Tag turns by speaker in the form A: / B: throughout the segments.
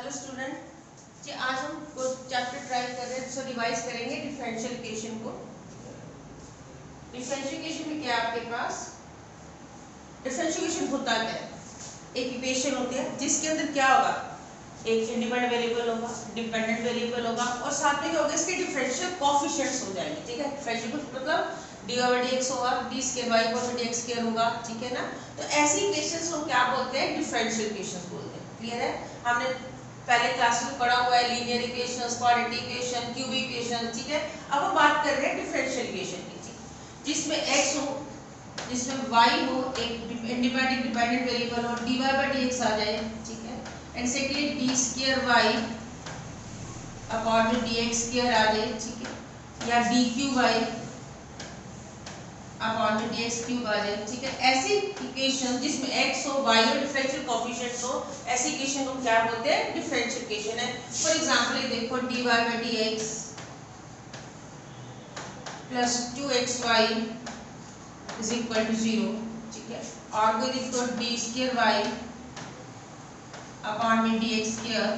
A: Hello student जी, आज हम chapter try कर रहे हैं, सो रिवाइज करेंगे डिफरेंशियल इक्वेशन को। डिफरेंशियल इक्वेशन में क्या है आपके पास? डिफरेंशियल इक्वेशन होता क्या है? एक इक्वेशन होती है जिसके अंदर क्या होगा, एक इंडिपेंडेंट वेरिएबल होगा, डिपेंडेंट वेरिएबल होगा और साथ में क्या होगा, इसके डिफरेंशियल कोएफिशिएंट्स हो जाएंगे। ठीक है, डिफरेंशियल मतलब dy by dx होगा, d स्क्वायर y पर dx स्क्वायर होगा। ठीक है ना, तो ऐसी इक्वेशंस को क्या बोलते हैं? डिफरेंशियल इक्वेशंस बोलते हैं। क्लियर है? हमने पहले क्लास में पढ़ा हुआ है linear equations, quadratic equation, cubic equation. ठीक है, अब हम बात कर रहे हैं डिफरेंशियल इक्वेशन की, जिसमें x हो, जिसमें y हो, एक इंडिपेंडेंट डिपेंडेंट वेरिएबल हो, dy by dx आ जाए। ठीक है, and secondly d square y upon में dx स्क्वायर आ जाए। ठीक है, या dqy अपॉन में dx क्यूब आ जाए। ठीक है, ऐसी इक्वेशन जिसमें x हो, y हो, डिफरेंशियल कोएफिशिएंट्स हो, ऐसी इक्वेशन को क्या बोलते हैं? डिफरेंशियल इक्वेशन है। फॉर एग्जांपल ये देखो, dy by dx plus 2xy is equal to 0। ठीक है, और कोई लिख दो d स्क्वायर y अपॉन में dx square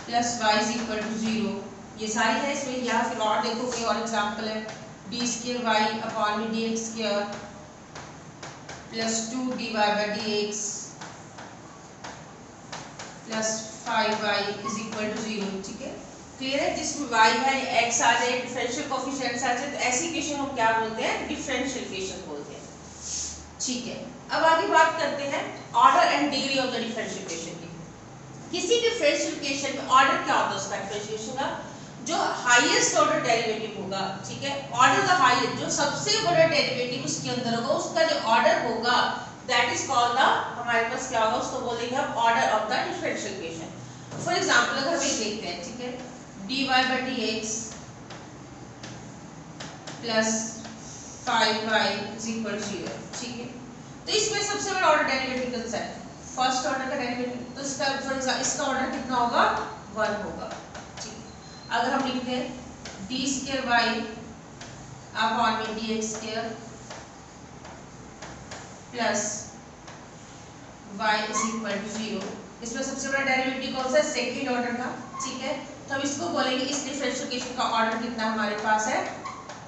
A: plus y is equal to 0। ये सारी है इसमें, या फिर और देखो कोई और एग्जांपल है, d स्क्वायर y अपॉन में dx square plus 2 dy by dx plus 5y is equal to 0। ठीक है, क्लियर है? जिसमें y है, x आ जाए, डिफरेंशियल कोएफिशिएंट्स आ जाए, तो ऐसी इक्वेशन हम क्या बोलते हैं? डिफरेंशियल इक्वेशन बोलते हैं। ठीक है, अब आगे बात करते हैं order and degree of the differential equation की। किसी डिफरेंशियल इक्वेशन में ऑर्डर क्या होता है उसका? डिफरेंशियल इक्वेशन का जो हाईएस्ट ऑर्डर डेरिवेटिव होगा, ठीक है, ऑर्डर द हाईएस्ट, जो सबसे बड़ा डेरिवेटिव उसके अंदर होगा, उसका जो ऑर्डर होगा दैट इज कॉल्ड द, हमारे पास क्या होगा, उसको बोलेंगे हम order of the differential equation. For example अगर हम ये देखते हैं, ठीक है, dy by dx plus 5y is equal to 0। ठीक है, तो इसमें सबसे बड़ा ऑर्डर डेरिवेटिव कौन सा है? फर्स्ट ऑर्डर का डेरिवेटिव, तो इसका फॉर एग्जांपल इसका ऑर्डर कितना होगा? 1 होगा। अगर हम लिखते हैं d स्क्वायर y अपॉन में dx square plus y is equal to 0, इसमें सबसे बड़ा डेरिवेटिव कौन सा है? सेकंड ऑर्डर का। ठीक है, तो हम इसको बोलेंगे इस डिफरेंशियल इक्वेशन का ऑर्डर कितना हमारे पास है?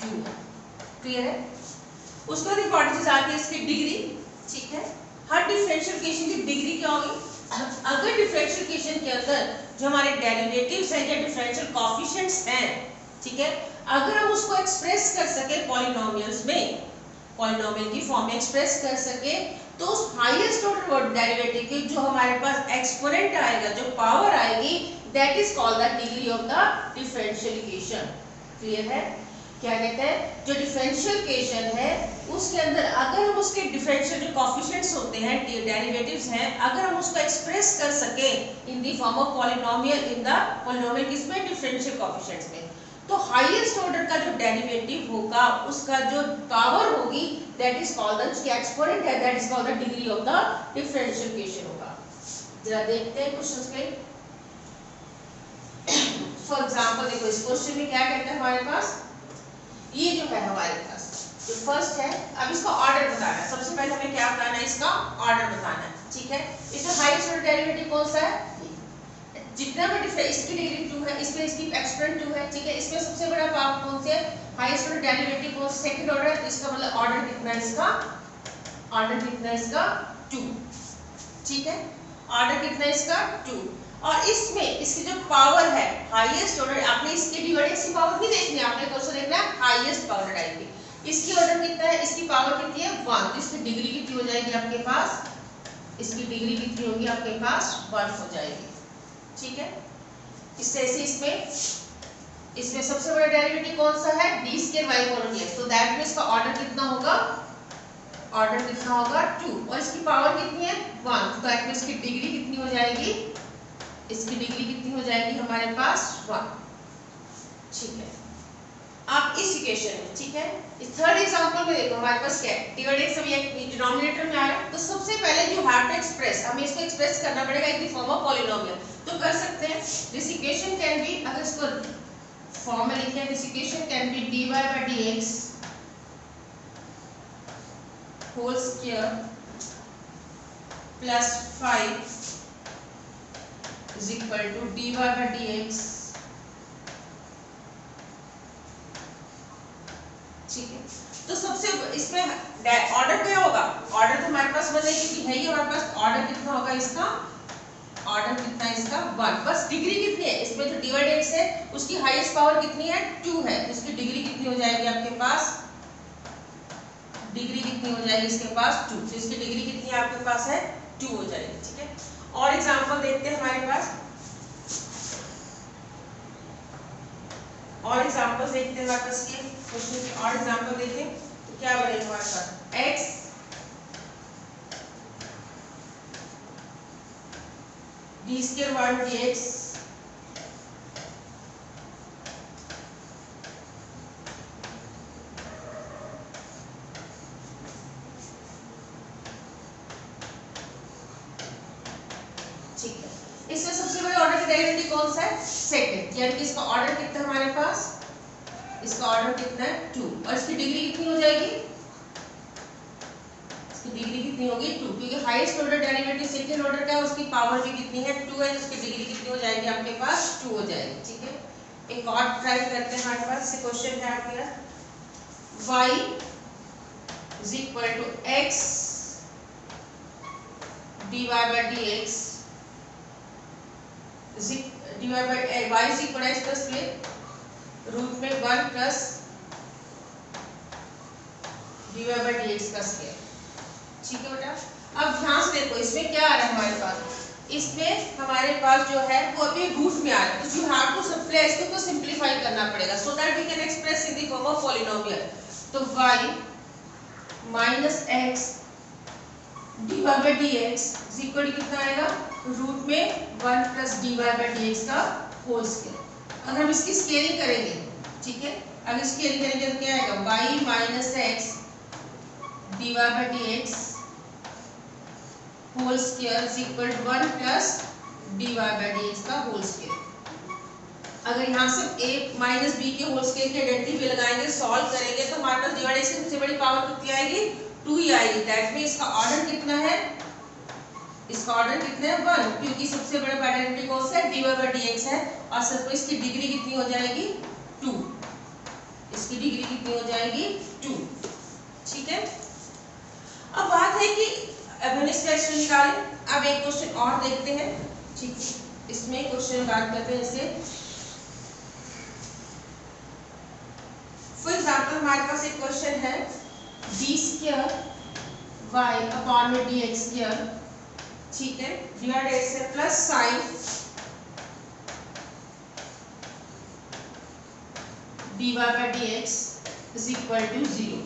A: 2। क्लियर है? उसके बाद इंपॉर्टेंट चीज आती है इसकी डिग्री। ठीक है, हर डिफरेंशियल इक्वेशन की डिग्री क्या होगी? अगर डिफरेंशियल इक्वेशन के अंदर जो हमारे डेरिवेटिव्स हैं या डिफरेंशियल कोएफिशिएंट्स हैं, ठीक है, अगर हम उसको एक्सप्रेस कर सके पॉलिनोमियल्स में, पॉलिनोमियल की फॉर्म में एक्सप्रेस कर सके, तो उस हाईएस्ट ऑर्डर डेरिवेटिव की जो हमारे पास एक्सपोनेंट आएगा, जो पावर आएगी, that is called the degree of the differential equation. Clear है? क्या कहते हैं, जो डिफरेंशियल इक्वेशन है उसके अंदर अगर हम उसके डिफरेंशियल जो कोएफिशिएंट्स होते हैं, डेरिवेटिव्स हैं, अगर हम उसको एक्सप्रेस कर सके इन the form of polynomial, in the polynomial किसमें? डिफरेंशियल कोएफिशिएंट्स में, तो हाईएस्ट ऑर्डर का जो डेरिवेटिव होगा उसका जो पावर होगी दैट इज कॉल्ड द, उसकी एक्सपोनेंट है, that is called the degree of the differential equation होगा। जरा देखते हैं क्वेश्चंस में। फॉर एग्जांपल देखो, इस क्वेश्चन में क्या कहते हैं हमारे पास, ये जो है हमारे पास जो फर्स्ट है, अब इसका ऑर्डर बताना है। सबसे पहले हमें क्या बताना है? इसका ऑर्डर बताना है। ठीक है, इसमें हाईएस्ट ऑर्डर डेरिवेटिव कौन सा है? जितना भी डिफरेंस, इसकी डिग्री 2 है, इसमें इसकी एक्सपोनेंट 2 है। ठीक है, इसमें सबसे बड़ा पावर कौन से है? हाईएस्ट ऑर्डर डेरिवेटिव कौन? सेकंड ऑर्डर, तो इसका मतलब ऑर्डर कितना है इसका? ऑर्डर कितना है इसका? 2। ठीक है, ऑर्डर कितना है इसका? 2। और इसमें इसकी जो पावर है हाईएस्ट ऑर्डर, आपने इसके डिवाइड इसकी पावर भी देखनी है, आपने क्वेश्चन देखना है हाईएस्ट पावर टाइप की। इसकी ऑर्डर कितना है? इसकी पावर कितनी है? 1। तो इसकी डिग्री कितनी हो जाएगी आपके पास? इसकी डिग्री कितनी होगी आपके पास? 1 हो जाएगी। ठीक है, इससे ऐसे इसमें सबसे बड़ा डेरिवेटिव कौन सा है? d square y upon dx, तो दैट मींस इसका ऑर्डर कितना होगा? ऑर्डर कितना होगा? 2। और इसकी पावर कितनी है? 1, तो दैट मींस इसकी डिग्री कितनी हो जाएगी? इसकी डिग्री कितनी हो जाएगी हमारे पास? 1। ठीक है, आप इस इक्वेशन में, ठीक है, इस थर्ड एग्जांपल में देखो हमारे पास क्या है? डिवाइड x अभी डिनोमिनेटर में आया, तो सबसे पहले यू हैव टू एक्सप्रेस, हमें इसको एक्सप्रेस करना पड़ेगा इन द फॉर्म ऑफ पॉलिनोमियल। तो कर सकते हैं, दिस इक्वेशन कैन बी, अगर इसको फॉर्म में लिखें, this equation can be dy by dx whole square plus 5 is equal to dy by dx। ठीक है, तो सबसे इसमें ऑर्डर क्या होगा, ऑर्डर तो हमारे पास बने क्योंकि है ही हमारे पास। ऑर्डर कितना होगा इसका, ऑर्डर कितना है इसका 1। बस डिग्री कितनी है इसमें, जो dy dx है उसकी हाईएस्ट पावर कितनी है 2 है, तो इसकी डिग्री कितनी हो जाएगी आपके पास, डिग्री कितनी हो जाएगी इसके पास 2। तो इसकी डिग्री कितनी आपके पास है 2 हो जाएगी। ठीक है, और एग्जांपल देखते हैं हमारे पास, और एग्जांपल देखते हैं हमारे पास के क्वेश्चन के और एग्जांपल देखें तो क्या बनेगा हमारे पास x d स्क्वायर 1 dx ठीक है, इसमें सबसे बड़े ऑर्डर का डेरिवेटिव कौन सा है, सेकंड, यानी कि इसका ऑर्डर कितना है हमारे पास, इसका ऑर्डर कितना है 2, और इसकी डिग्री कितनी हो जाएगी, इसकी डिग्री कितनी होगी 2, क्योंकि highest order derivative second order का है, उसकी पावर भी कितनी है 2 है, तो उसकी डिग्री कितनी हो जाएगी आपके पास 2 हो जाएगी। ठीक है, एक और ट्राई करते हैं हमारे पास, से क्वेश्चन है आपके y is equal to x dy by dx dy by y is equal x plus में रूट में 1 प्लस dy बाई dx का स्क्वायर। ठीक है बेटा, अब ध्यान से देखो इसमें क्या आ रहा है हमारे पास, इसमें हमारे पास जो है वो अभी रूट में आ रहा है, तो यू हैव टू सिंपली इसको सिंपलीफाई करना पड़ेगा so that we can express in the form of polynomial. तो y minus x dy by dx is equal to कितना आएगा, रूट में 1 प्लस dy बाई dx का होल स्क्वायर। अगर हम इसकी स्केलिंग करेंगे, ठीक है, अगर स्केलिंग करेंगे तो क्या आएगा, y minus x dy by dx whole square is equal to 1 plus dy by dx का होल स्क्वायर। अगर यहाँ से a माइनस b के होल स्क्वायर के आइडेंटिटी लगाएंगे, सॉल्व करेंगे, तो हमारे पास dy बाई dx की सबसे बड़ी पावर कितनी आएगी 2 ही आएगी। दैट मींस इसका ऑर्डर कितना है, इसका ऑर्डर कितना है 1, क्योंकि सबसे बड़ा आइडेंटिटी कौन सा है dy बाई dx है, और सिर्फ इसकी डिग्री कितनी हो जाएगी 2, इसकी डिग्री कितनी हो जाएगी 2। ठीक है, अब बात है कि अब इसका एक्सप्रेशन निकालें। अब एक क्वेश्चन और देखते हैं, ठीक है, इसमें क्वेश्चन बात करते हैं जैसे फॉर एग्जांपल हमारे पास एक क्वेश्चन है d स्क्वायर y अपॉन में dx स्क्वायर, ठीक है, डिवाइड x से plus sine dy by dx is equal to 0।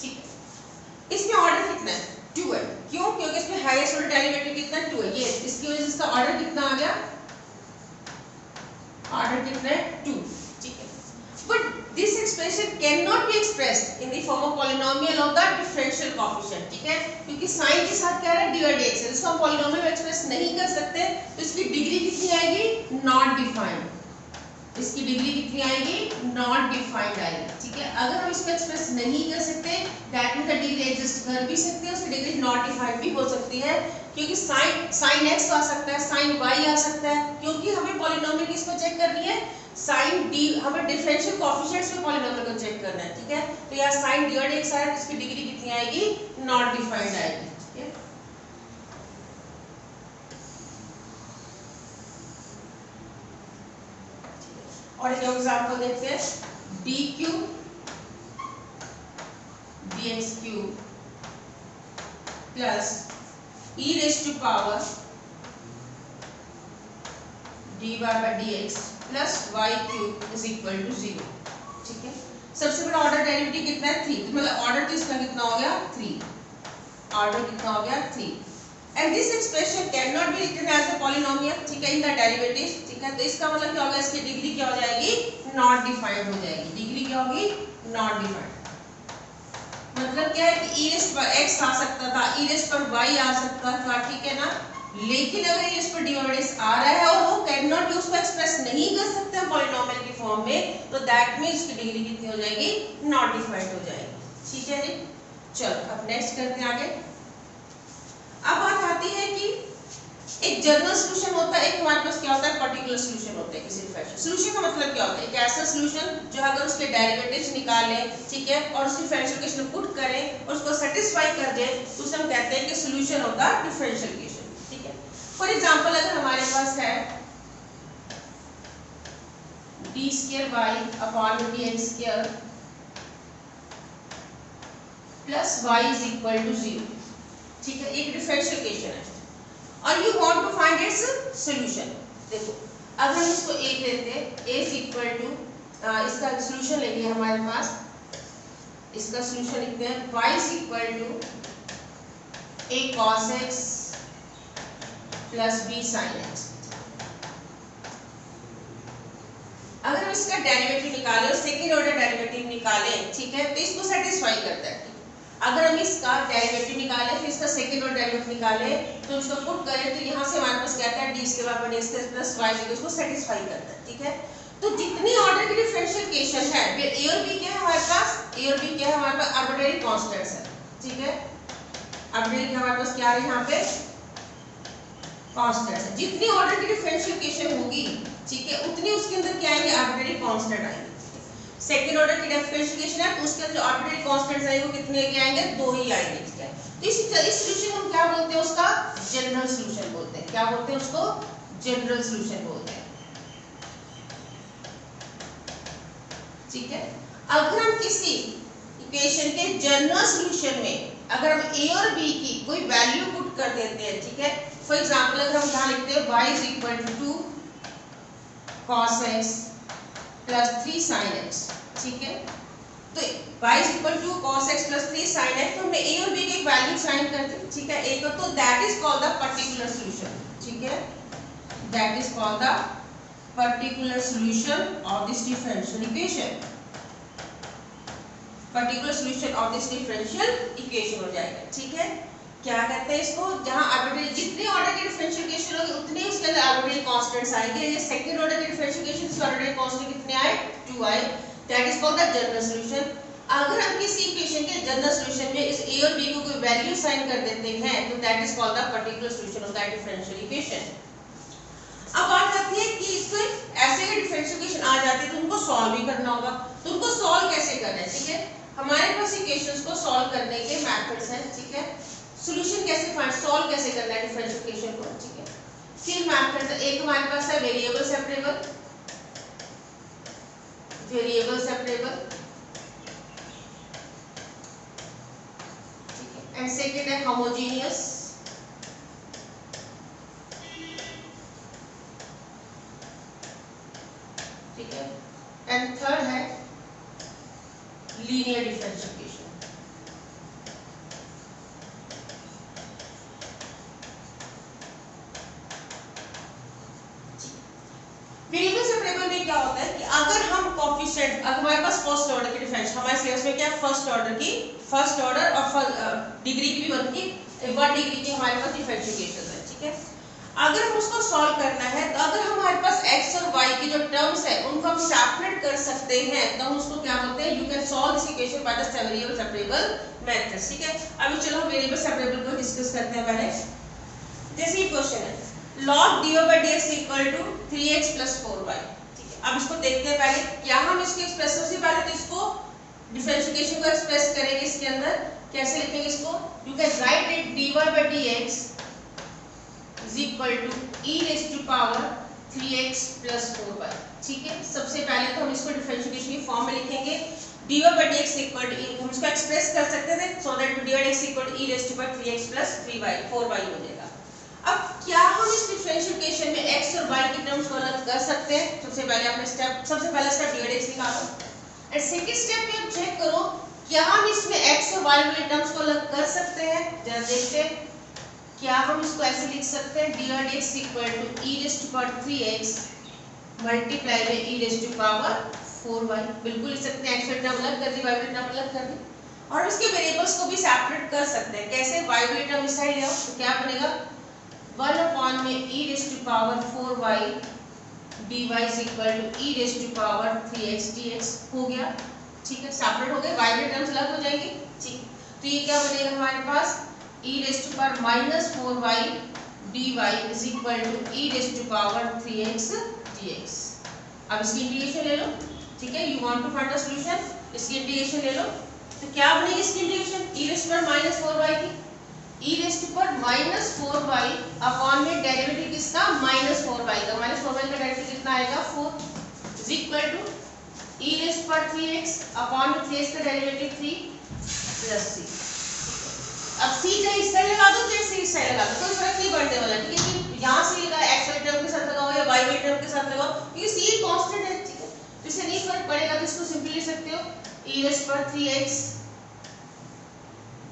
A: ठीक है, इसमें ऑर्डर कितना है 2 है, क्यों, क्योंकि इसमें हाईएस्ट ऑर्डर डेरिवेटिव कितना 2 है, ये इसकी वजह से इसका ऑर्डर कितना आ गया, ऑर्डर कितना है 2। ठीक है, but this expression can not be expressed in the form of polynomial of the differential coefficient. ठीक है, क्योंकि साइन के साथ क्या है dy dx है, इसको हम पॉलिनोमियल में एक्सप्रेस नहीं कर सकते, तो इसकी डिग्री कितनी आएगी नॉट डिफाइंड, इसकी डिग्री कितनी आएगी नॉट डिफाइंड आएगी। ठीक है, अगर हम इसको एक्सप्रेस नहीं कर सकते, that means the degree exist कर भी सकते हैं, उसकी डिग्री नॉट डिफाइंड भी हो सकती है, क्योंकि sin x आ सकता है, sin y आ सकता है, क्योंकि हमें पॉलिनोमियल किसको चेक करनी है, sin d, हमें डिफरेंशियल कोएफिशिएंट्स में पॉलिनोमियल को चेक करना है। ठीक है, तो यहाँ sin dy dx आया, तो इसकी डिग्री कितनी आएगी नॉट डिफाइंड आएगी। ठीक है, और एक एग्जांपल देखते हैं, d cube dx cube plus e raise to power dy by dx plus y cube is equal to 0। ठीक है, सबसे बड़ा ऑर्डर डेरिवेटिव कितना है 3, मतलब ऑर्डर तो इसका कितना हो गया 3, ऑर्डर कितना हो गया 3, and this expression can not be written as a polynomial. ठीक है, इन द डेरिवेटिव। ठीक है, तो इसका मतलब क्या होगा, इसकी डिग्री क्या हो जाएगी नॉट डिफाइंड हो जाएगी, डिग्री क्या होगी नॉट डिफाइंड। मतलब क्या है कि e रेज़ पर x आ सकता था, e रेज़ पर y आ सकता था, ठीक है ना, लेकिन अगर e रेज़ पर dy बाई dx आ रहा है और वो कैन नॉट उसको एक्सप्रेस नहीं कर सकते हम पॉलिनोमियल की फॉर्म में, तो दैट मींस उसकी डिग्री कितनी हो जाएगी नॉट डिफाइंड हो जाएगी। ठीक है जी, चलो अब नेक्स्ट करते हैं आगे। अब बात आती है कि एक जनरल सोल्यूशन होता है, एक हमारे पास क्या होता है पर्टिकुलर सोल्यूशन होता है किसी डिफरेंशियल सोल्यूशन का मतलब क्या होता है, एक ऐसा सोल्यूशन जो अगर उसके डेरिवेटिव्स निकालें, ठीक है, और उसकी डिफरेंशियल इक्वेशन पुट करें और उसको सेटिस्फाई कर दे तो उसे हम कहते हैं कि solution of the differential equation, ठीक है। फॉर एग्जांपल अगर हमारे पास है d2y/dx² plus y is equal to 0, ठीक है, एक डिफरेंशियल इक्वेशन है और you want to find its solution. देखो अब हम इसको a लेते हैं, a इज इक्वल टू इसका सॉल्यूशन लेंगे हमारे पास, इसका सॉल्यूशन लिखते हैं y is equal to a cos x plus b sin x। अगर हम इसका डेरिवेटिव निकालें और सेकेंड ऑर्डर डेरिवेटिव निकालें, ठीक है, तो इसको सेटिस्फाई करता है। अगर हम इसका डेरिवेटिव निकालें फिर इसका सेकंड ऑर्डर डेरिवेटिव निकालें तो इसको पुट करें तो यहाँ से हमारे पास क्या आता है d² प्लस y इसको सेटिस्फाई करता है, ठीक है। तो जितनी ऑर्डर की डिफरेंशियल इक्वेशन है, फिर a और b क्या है हमारे पास, a और b क्या है हमारे पास आर्बिट्रेरी कांस्टेंट्स है, ठीक है, आर्बिट्रेरी हमारे पास क्या है यहाँ पे कांस्टेंट्स है। जितनी ऑर्डर की डिफरेंशियल इक्वेशन होगी, ठीक है, उतनी उसके अंदर क्या आएंगे आर्बिट्रेरी कांस्टेंट आएंगे। सेकंड ऑर्डर की डिफरेंशियल इक्वेशन है तो उसके अंदर जो आर्बिट्रेरी कांस्टेंट्स आएंगे वो कितने के आएंगे, 2 ही आएंगे, ठीक है। तो इस सॉल्यूशन हम क्या बोलते हैं, उसका जनरल सॉल्यूशन बोलते हैं। क्या बोलते हैं उसको, जनरल सॉल्यूशन बोलते हैं, ठीक है। अगर हम किसी इक्वेशन के जनरल सॉल्यूशन में अगर हम a और b की कोई वैल्यू पुट कर देते हैं, ठीक है, फॉर एग्जांपल अगर हम यहाँ लिखते हैं y is equal to 2 cos x plus 3 sin x, ठीक है, तो y is equal to cos x plus 3 sin x, तो हमने a और b की एक वैल्यू साइन कर दी, ठीक है, a को, तो that is called the particular solution, ठीक है, that is called the particular solution of this differential equation. Particular solution of this differential equation हो जाएगा, ठीक है। क्या कहते हैं इसको, जहां आर्बिट्रेरी जितने ऑर्डर की डिफरेंशियल इक्वेशन होगी उतने उसके अंदर आर्बिट्रेरी कांस्टेंट्स आएंगे। ये सेकंड ऑर्डर की डिफरेंशियल इक्वेशन से आर्बिट्रेरी कांस्टेंट कितने आए, 2 आए, that is called the general solution. अगर हम किसी इक्वेशन के जनरल सॉल्यूशन में इस a और b को कोई वैल्यू साइन कर देते हैं तो that is called the particular solution of that differential equation. अब बात आती है कि इसको ऐसे ही डिफरेंशियल इक्वेशन आ जाती है तो उनको सॉल्व भी करना होगा, तो उनको सॉल्व कैसे करना है, ठीक है। हमारे पास इक्वेशंस को सॉल्व करने के मेथड्स हैं, ठीक है। सॉल्यूशन कैसे फाइंड, सॉल्व कैसे करना है डिफरेंशियल इक्वेशन को, ठीक है। 3 मेथड्स है। एक हमारे पास है वेरिएबल सेपरेबल, वेरिएबल सेपरेबल, ठीक है, एंड सेकंड है होमोजेनियस, ठीक है, एंड थर्ड है linear differential equation. Variable separable में क्या होता है कि अगर हम कोएफिशिएंट, अगर हमारे पास फर्स्ट ऑर्डर की डिफरेंस, हमारे सिलेबस में क्या है फर्स्ट ऑर्डर की, फर्स्ट ऑर्डर और डिग्री की भी बनती है, 1 डिग्री की हमारे पास डिफरेंशियल इक्वेशन है, ठीक है। अगर हम उसको सॉल्व करना है तो अगर हमारे पास x और y की जो टर्म्स है उनको हम सेपरेट कर सकते हैं तो हम उसको क्या बोलते हैं, you can solve this equation by the variable separable method, ठीक है। अभी चलो हम वेरिएबल सेपरेबल को डिस्कस करते हैं पहले। जैसे ये क्वेश्चन है log dy/dx equal to 3x plus 4y, ठीक है। अब इसको देखते हैं पहले क्या हम इसके एक्सप्रेस, सबसे पहले तो इसको डिफरेंशिएशन को एक्सप्रेस करेंगे, इसके अंदर कैसे लिखेंगे इसको, you can write it dy/dx is equal to e raise to power 3x plus 4y, ठीक है। सबसे पहले तो हम इसको डिफरेंशिएशन की फॉर्म में लिखेंगे, dy/dx इक्वल टू हम इसको एक्सप्रेस कर सकते थे so that dy/dx equal to e raise to power 3x plus 4y हो जाएगा। अब क्या हम इस डिफरेंशियल इक्वेशन में x और y की टर्म्स को अलग कर सकते हैं, सबसे पहले आपने सबसे पहला स्टेप dy/dx निकालो, एंड सेकंड स्टेप में आप चेक करो क्या हम इसमें x और y वाले टर्म्स को अलग कर सकते हैं, जरा देखते हैं। क्या हम इसको ऐसे लिख सकते हैं dy/dx equal to e raise to power 3x multiply by e raise to power 4y, बिल्कुल लिख सकते हैं, x वाली टर्म अलग कर दी, y वाली टर्म अलग कर दी, और इसके वेरिएबल्स को भी सेपरेट कर सकते हैं। कैसे, y वाली टर्म इस साइड ले आओ तो क्या बनेगा 1 अपॉन में e raise to power 4y dy is equal to e raise to power 3x dx हो गया, ठीक है, सेपरेट हो गए, y वाली टर्म्स अलग हो जाएंगी, ठीक। तो ये क्या बनेगा हमारे पास e raise to power -4y dy is equal to e raise to power 3x dx। अब इसकी इंटीग्रेशन ले लो, ठीक है। You want to find the solution, इसकी इंटीग्रेशन ले लो तो क्या बनेगी इसकी integration, e raise to power -4y की, e raise to power -4y upon में डेरिवेटिव किसका, -4y का, -4y का डेरिवेटिव कितना आएगा 4 is equal to e raise to power 3x upon में 3x का डेरिवेटिव 3 प्लस c। अब c चाहे इस साइड लगा दो चाहे इस साइड लगा दो, कोई फर्क नहीं पड़ने वाला, ठीक है। कि यहाँ से लगा x वाले टर्म के साथ लगाओ या y वाले टर्म के साथ लगाओ, क्योंकि c कांस्टेंट है, ठीक है। तो इससे नहीं फर्क पड़ेगा, तो इसको सिंपली लिख सकते हो e raise to power 3x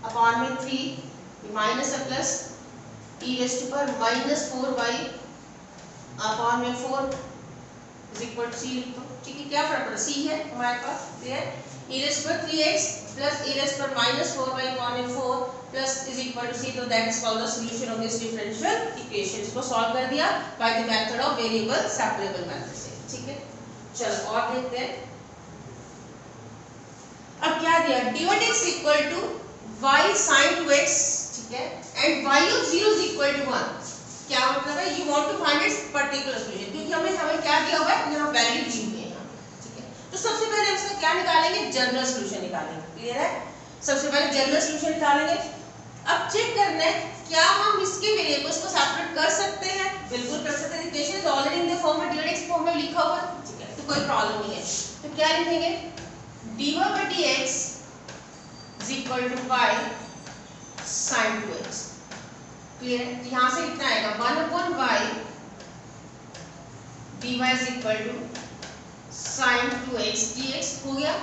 A: upon में 3 माइनस और plus e raise to power -4y upon में 4 इज इक्वल टू c लिख दो, ठीक है। क्या फर्क पड़ा, c है हमारे पास, clear. e raise to power 3x plus e raise to power -4y upon में 4 plus is equal to c, तो that is called the solution of this differential equation. इसको सॉल्व कर दिया by the method of variable separable method से, ठीक है। चलो और देखते हैं। अब क्या दिया, d1x equal to y sin 2x, ठीक है, and y of 0 is equal to 1। क्या मतलब है, you want to find its particular solution, क्योंकि हमें क्या दिया हुआ है, यहाँ वैल्यू दी हुई है यहाँ, ठीक है। तो सबसे पहले हम इसका क्या निकालेंगे, जनरल सॉल्यूशन निकालेंगे, क्लियर है। सबसे पहले जनरल सॉल्यूशन निकालेंगे। अब चेक करना है क्या हम इसके वेरिएबल्स को सेपरेट कर सकते हैं, बिल्कुल कर सकते हैं। Equation is already in the form में d1x फॉर्म में लिखा हुआ है, ठीक है, तो कोई प्रॉब्लम नहीं है। तो क्या लिखेंगे, dy/dx is equal to y sin 2x, clear है। तो यहाँ से कितना आएगा 1/y dy is equal to sin 2x dx हो गया।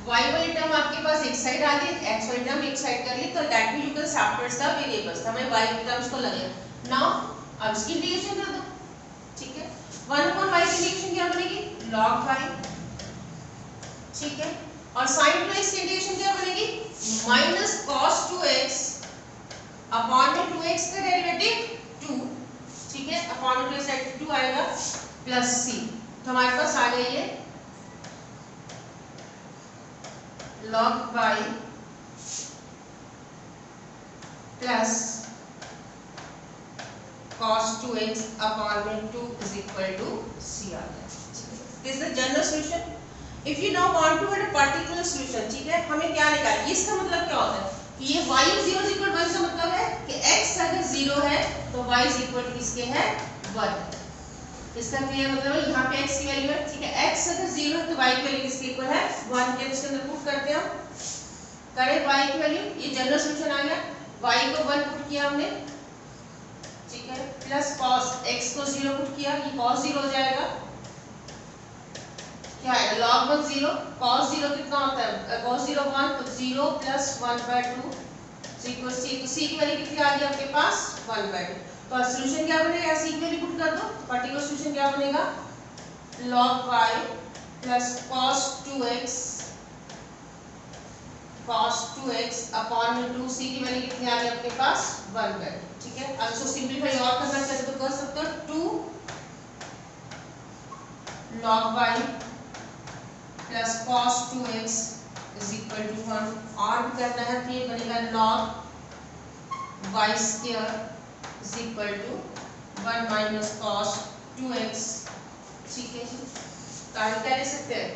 A: y वाली टर्म आपके पास एक साइड आ गई, x वाली टर्म एक साइड कर ली, तो that means you can separate the variables, हमें y की टर्म्स को लगेगा। नाउ अब इसकी इंटीग्रेशन कर दो, ठीक है। 1/y की इंटीग्रेशन क्या बनेगी, log y, ठीक है। और sin 2x की इंटीग्रेशन क्या बनेगी, माइनस cos 2x अपॉन में 2x का डेरिवेटिव 2, ठीक है, अपॉन में 2 आएगा प्लस c। तो हमारे पास आ गई है log y plus cos 2x upon में 2 इज इक्वल टू c आ गया। This is the general solution. If you now want to get a particular solution, ठीक है, हमें क्या निकालना, इसका मतलब क्या होता है कि ये y 0 इज इक्वल 1 का मतलब है कि x अगर 0 है तो y इज इक्वल टू किसके है 1। इसका क्लियर मतलब है यहाँ पे x की वैल्यू है, ठीक है। x अगर 0 है तो y की वैल्यू किसके इक्वल है 1 के, इसके अंदर पुट करते हैं हम, करें y की वैल्यू, ये जनरल सॉल्यूशन आ गया। y को 1 पुट किया हमने, ठीक है, प्लस cos x को 0 पुट किया, ये cos 0 हो जाएगा, क्या है log 1 0, cos 0 कितना होता है, cos 0 1, तो 0 प्लस 1/2 इक्वल c, तो c की वैल्यू कितनी आ गई आपके पास 1/2। तो सॉल्यूशन क्या बनेगा, c की वैल्यू पुट कर दो, पर्टिकुलर सॉल्यूशन क्या बनेगा log y plus cos 2x upon में 2, c की वैल्यू कितनी आ गई आपके पास 1/2, ठीक है। अब इसको सिंपलीफाई और करना चाहे तो कर सकते हो, 2 log y plus cos 2x is equal to 1, और भी करना है तो ये बनेगा log y square is equal to 1 minus cos 2x, ठीक है। तो आगे क्या लिख सकते हैं,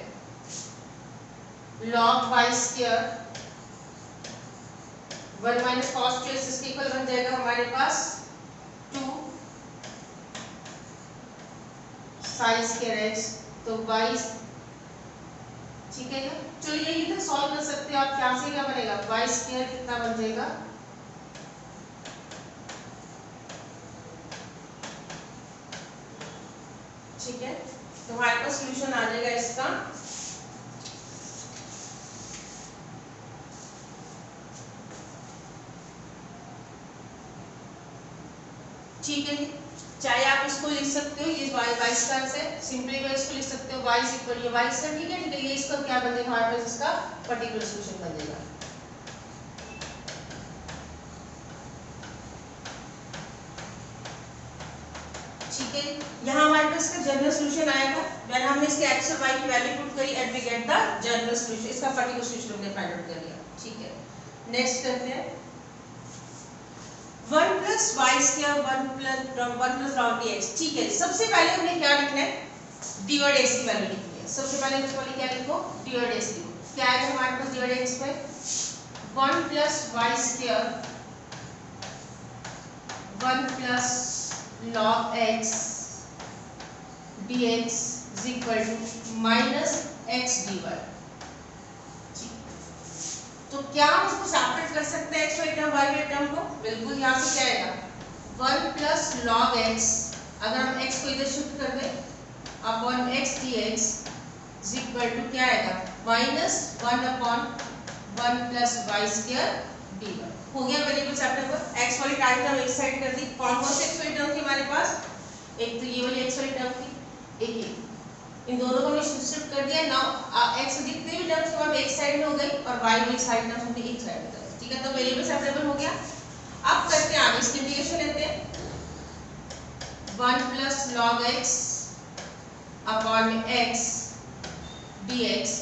A: log y square 1 minus cos 2x इसके इक्वल बन जाएगा हमारे पास 2 sin स्क्वायर x, तो y, ठीक है। चलिए ये तो सॉल्व कर सकते हो आप, क्या से क्या बनेगा y स्क्वायर कितना बन जाएगा, ठीक है। तो हमारे पास सॉल्यूशन आ जाएगा इसका, ठीक है। चाहे आप इसको लिख सकते हो ये y स्क्वायर से सिंपली इसको लिख सकते हो y इज इक्वल ये y स्क्वायर, ठीक है, ठीक है। ये इसका क्या बन जाएगा हमारे पास, इसका पर्टिकुलर सॉल्यूशन बन जाएगा, ठीक है। यहाँ हमारे पास इसका जनरल सॉल्यूशन आएगा, व्हेन हमने इसके x और y की वैल्यू पुट करी and we get the general solution, इसका पर्टिकुलर सॉल्यूशन हमने फाइंड आउट कर लिया, ठीक है। नेक्स्ट करते हैं 1 + plus Y square 1 plus log dx। ठीक है, सबसे पहले हमने क्या लिखना है, dy dx की वैल्यू लिखनी है। सबसे पहले क्या लिखो, dy dx लिखो। क्या आएगा हमारे पास dy dx पे 1 plus Y square 1 plus log x dx is equal to minus x dy। तो क्या हम इसको सेपरेट कर सकते हैं x Y term y Y term को? बिल्कुल, यहाँ से क्या आएगा 1 प्लस लॉग x, अगर हम x को इधर शिफ्ट कर दें upon x dx is equal to क्या आएगा minus 1 upon 1 plus Y square dy। हो गया वेरिएबल सेपरेबल। x वाली टाइम टर्म एक साइड कर दी। कौन कौन से x वाली टर्म थी हमारे पास? एक तो ये वाली x वाली टर्म थी, एक ये, इन दोनों को हमने शिफ्ट कर दिया। नाउ x जितने भी टर्म्स वो एक साइड में हो गई और y वाली साइड टर्म्स हमने एक साइड में कर दी। ठीक है, तो वेरिएबल सेपरेबल हो गया। अब करते हैं आगे इसकी इंटीग्रेशन लेते हैं 1 plus log x upon x dx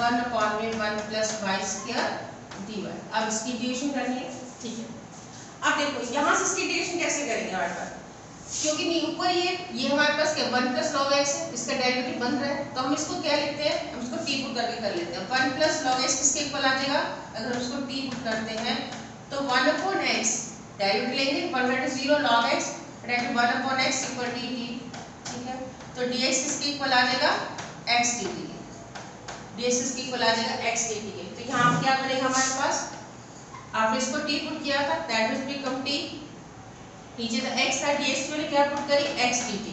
A: 1 upon में 1 प्लस वाई स्क्वायर dy। अब इसकी इंटीग्रेशन करनी है। ठीक है, अब देखो यहाँ से इसकी इंटीग्रेशन कैसे करेंगे हमारे पास, क्योंकि ऊपर ये हमारे पास क्या 1 प्लस लॉग x है, इसका डेरिवेटिव बन रहा है, तो हम इसको क्या लिखते हैं, हम इसको t पुट करके कर लेते हैं। 1 प्लस लॉग x किसके इक्वल आ जाएगा, अगर हम इसको t पुट करते हैं तो 1 अपॉन x डेरिवेटिव लेंगे 1/0 log x derivative 1 upon x equal dt। ठीक है, तो dx किसके इक्वल आ जाएगा x dt के, dx किसके इक्वल आ जाएगा x dt के। तो यहाँ क्या बनेगा हमारे पास, आपने इसको t पुट किया था, दैट विल बिकम t, नीचे तो x था, dx में क्या पुट करी x dt,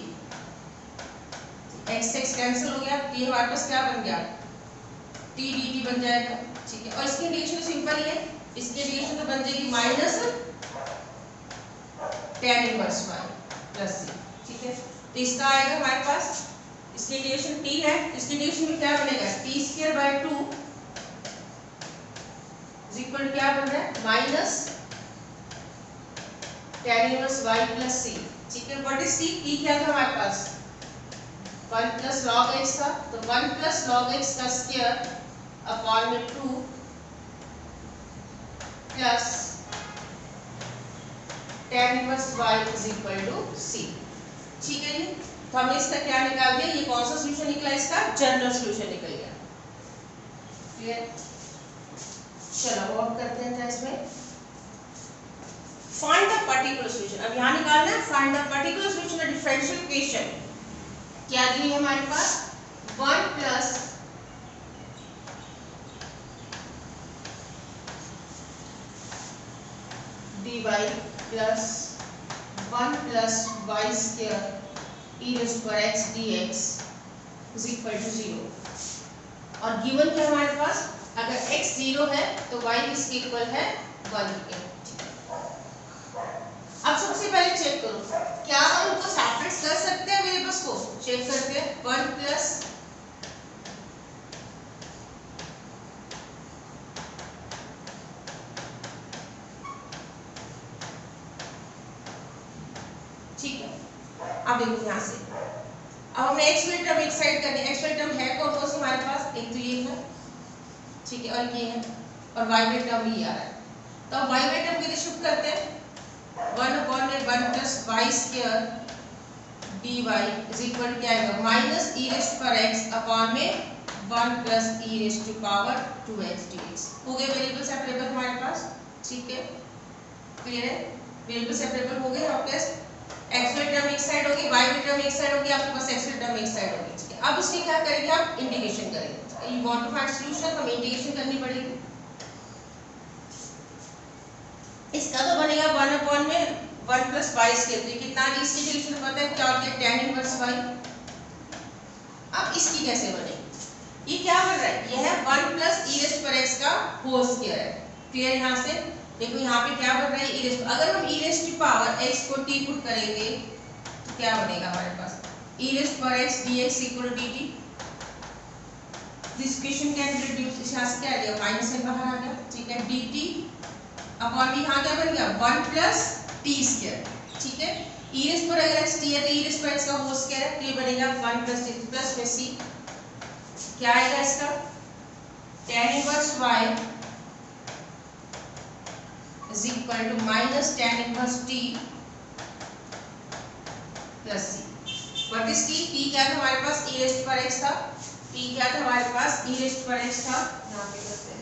A: x से x कैंसिल हो गया, तो ये हमारे पास क्या बन गया t dt बन जाएगा। ठीक है, और इसकी इंटीग्रेशन सिंपल ही है, इसकी इंटीग्रेशन तो बन जाएगी minus tan inverse y plus c। ठीक है, तो इसका आएगा हमारे पास, इसकी इंटीग्रेशन t है, इसकी इंटीग्रेशन में क्या बनेगा t square by 2 is equal to क्या बन रहा है minus tan inverse y plus c। ठीक है, व्हाट इज t? t क्या था हमारे पास 1 प्लस log x था, तो 1 प्लस log x का स्क्वायर अपॉन में 2 plus tan inverse y is equal to c। ठीक है जी, तो हमने इसका क्या निकाल दिया, ये कौन सा सॉल्यूशन निकला, इसका जनरल सॉल्यूशन निकल गया। क्लियर? चलो अब करते हैं इसमें फाइंड द पर्टिकुलर सॉल्यूशन। अब यहाँ निकालना है find the particular solution of differential equation. क्या दी है हमारे पास 1 plus dy plus 1 plus Y square e raise to power x dx is equal to 0। और गिवन क्या हमारे पास, अगर x 0 है तो y किसके इक्वल है 1 के। अब सबसे पहले चेक करो क्या हम उनको सेपरेट कर सकते हैं वेरिएबल्स को। चेक करते हैं 1 प्लस ठीक है, अब देखो यहाँ से अब हमने x वाली टर्म एक साइड करनी है। x वाली टर्म है कौन कौन सी हमारे पास, एक तो ये है, ठीक है, और ये है, और y वाली टर्म भी आ रहा है। तो अब y वाली टर्म को इधर शिफ्ट करते हैं 1 अपॉन में 1 plus Y square dy is equal क्या आएगा minus e raise to power x upon में 1 plus e raise to power 2x dx। हो गए वेरिएबल सेपरेबल हमारे पास। ठीक है, क्लियर है, वेरिएबल सेपरेबल हो गए आपके पास। x वाली टर्म एक साइड होगी, y वाली टर्म एक साइड होगी, आपके पास x वाली टर्म एक साइड होगी। ठीक है, अब इसकी क्या करेंगे आप इंटीग्रेशन करेंगे। You want to find solution, हमें इंटीग्रेशन करनी पड़ेगी। इसका तो बनेगा 1 अपॉन में 1 प्लस वाई स्क्वायर, तो कितना आ इसकी इंटीग्रेशन पता है क्या होती है tan इनवर्स y। अब इसकी कैसे बनेगी, ये क्या बन रहा है, यह है 1 plus e raise to power x का होल स्क्वायर है। क्लियर, यहाँ से देखो यहाँ पे क्या बन रहा है e रेज़, अगर हम e raise to power x को t पुट करेंगे तो क्या बनेगा हमारे पास e raise to power x dx equal to dt। This equation can be reduced, यहाँ से क्या आ गया माइनस साइन बाहर आ गया। ठीक है, dt अपॉन में यहाँ क्या बन गया 1 प्लस टी स्क्वायर। ठीक है, e raise to power x t है तो e raise to power x का होल स्क्वायर है, तो ये बनेगा 1 प्लस t प्लस में c क्या आएगा इसका tan inverse y is equal to minus tan inverse t plus c। What is t? t क्या था हमारे पास? e रेज़्ड पर x था। t क्या था हमारे पास? e रेज़्ड पर x था। यहाँ पे करते हैं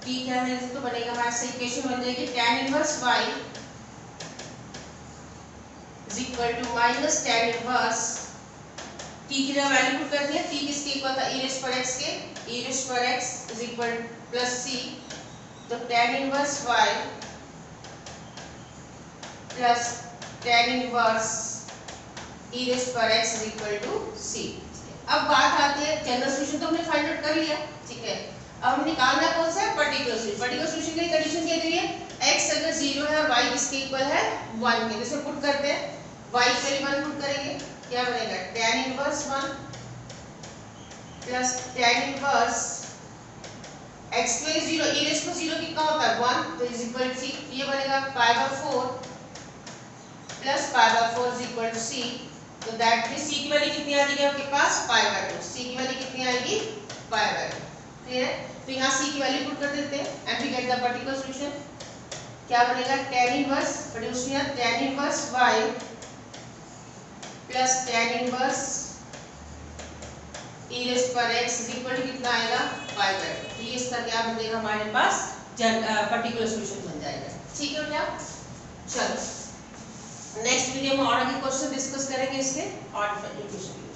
A: t क्या है, तो बनेगा हमारे से इक्वेशन बन जाएगी tan inverse y is equal to minus tan inverse t की जगह वैल्यू पुट करते हैं। t किसके इक्वल था? e रेज़्ड पर x के। e रेज़्ड पर x is equal plus c, तो tan inverse y plus tan inverse e raised पर x is equal to c। अब बात आती है, जनरल सॉल्यूशन तो हमने फाइंड आउट कर लिया, ठीक है। अब हम निकालना कौन सा है? Particular solution. पर्टिकुलर सॉल्यूशन की कंडीशन क्या दी है? x अगर 0 है और y किसके इक्वल है? 1 के। जैसे पुट करते हैं, y के लिए 1 पुट करेंगे, क्या बनेगा? tan inverse 1 plus tan inverse x square 0, e raise to 0 कितना होता है? 1, तो इज इक्वल टू c। ये बनेगा pi by 4 plus pi by 4 is equal to c। तो दैट मींस c की वैल्यू कितनी आ जाएगी आपके पास? Pi by 2। c की वैल्यू कितनी आएगी? पाई बाय 2। क्लियर है? तो यहाँ c की वैल्यू पुट कर देते हैं and we get the particular solution. क्या बनेगा? tan इनवर्स प्रोड्यूस किया, tan inverse y plus tan inverse e raised पर x इज इक्वल टू कितना आएगा? Pi by 2। तो ये इसका क्या बन जाएगा हमारे पास? पर्टिकुलर सॉल्यूशन बन जाएगा। ठीक है बेटा, चलो नेक्स्ट वीडियो में और आगे क्वेश्चन डिस्कस करेंगे इसके और इक्वेशन।